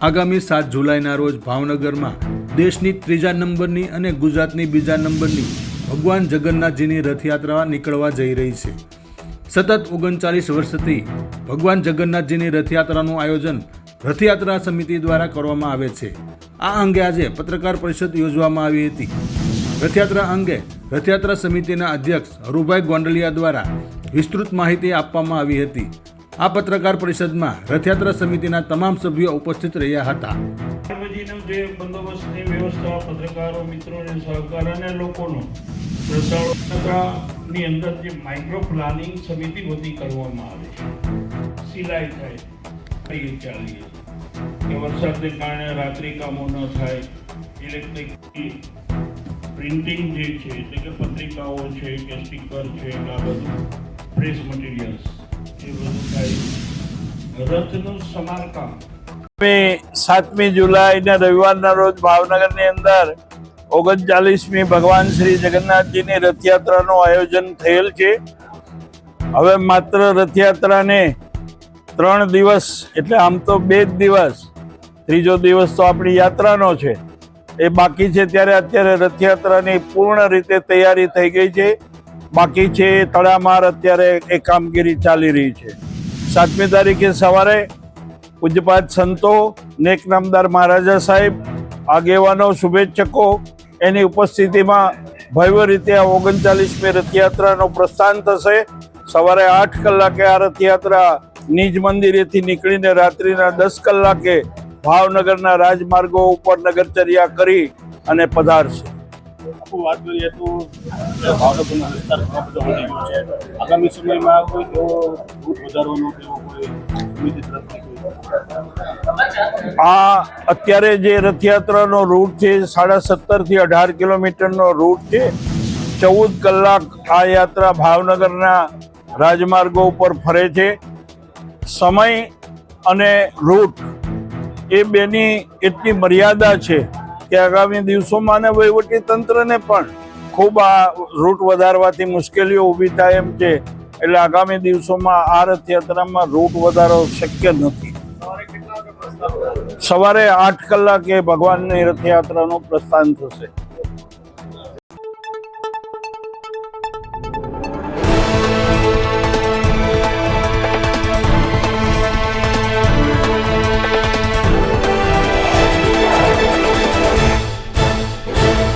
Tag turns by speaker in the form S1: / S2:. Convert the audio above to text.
S1: આગામી 7 જુલાઈના રોજ ભાવનગરમાં દેશની 3જા નંબરની અને ગુજરાતની 2જા નંબરની ભગવાન જગન્નાથજીની રથયાત્રા નીકળવા જઈ રહી છે। સતત 39 વર્ષથી ભગવાન જગન્નાથજીની રથયાત્રાનું આયોજન રથયાત્રા સમિતિ દ્વારા કરવામાં આવે છે। આ અંગે આજે પત્રકાર પરિષદ યોજવામાં આવી હતી। રથયાત્રા અંગે રથયાત્રા સમિતિના અધ્યક્ષ હરુભાઈ ગોંડલિયા દ્વારા વિસ્તૃત માહિતી આપવામાં આવી હતી। આ પત્રકાર પરિષદમાં રથયાત્રા સમિતિના તમામ સભ્યો ઉપસ્થિત રહ્યા હતા।
S2: જે બંદોબસ્તની વ્યવસ્થા, પત્રકારો મિત્રોને સહકાર અને લોકોનો શ્રદ્ધાળુની અંદર જે માઇક્રો પ્લાનિંગ સમિતિ બધી કરવામાં આવે છે, સિલાઈ થાય ચાલીએ કે વરસાદને કારણે રાત્રિ કામો ન થાય, ઇલેક્ટ્રિક પ્રિન્ટિંગ જે છે એટલે કે પત્રિકાઓ છે કે સ્ટીકર છે કે આ બધું પ્રેસ મટીરિયલ્સ એ બધું થાય। રથનું સમારકામ
S3: 7મી જુલાઈના રવિવારના રોજ ભાવનગરની અંદર 39મી ભગવાન શ્રી જગન્નાથજીની રથયાત્રાનું આયોજન થયેલ છે। હવે માત્ર રથયાત્રાને 3 દિવસ એટલે આમ તો 2 જ દિવસ, 3જો દિવસ તો આપણી યાત્રાનો છે એ બાકી છે, ત્યારે અત્યારે રથયાત્રાની પૂર્ણ રીતે તૈયારી થઈ ગઈ છે। બાકી છે તડામાર અત્યારે એ કામગીરી ચાલી રહી છે। 7મી તારીખે સવારે પૂજ્યપાદ સંતો, નેક નામદાર મહારાજા સાહેબ, આગેવાનો, શુભેચ્છકો એની ઉપસ્થિતિમાં ભવ્ય રીતે આ 39મી રથયાત્રાનું પ્રસ્થાન થશે। સવારે 8 કલાકે આ રથયાત્રા નિજ મંદિરેથી નીકળીને રાત્રિના 10 કલાકે ભાવનગરના રાજમાર્ગો ઉપર નગરચર્યા કરી અને પધારશે।
S4: વાત કરીએ તો ભાવનગરનો વિસ્તાર ઘણો બધો વધી ગયો છે। આગામી સમયમાં કોઈ એવો રૂટ વધારવાનો એવો કોઈ સમિતિ તરફથી
S3: આ અત્યારે જે રથયાત્રાનો રૂટ છે 17.5 થી 18 કિલોમીટરનો રૂટ છે। 14 કલાક આ યાત્રા ભાવનગરના રાજમાર્ગો ઉપર ફરે છે। સમય અને રૂટ એ બેની એટલી મર્યાદા છે કે આગામી દિવસોમાં અને વહીવટી તંત્રને પણ ખૂબ આ રૂટ વધારવાથી મુશ્કેલીઓ ઊભી થાય એમ છે, એટલે આગામી દિવસોમાં આ રથયાત્રામાં રૂટ વધારો શક્ય નથી। સવારે 8 કલાકે ભગવાનની રથયાત્રાનું પ્રસ્થાન થશે।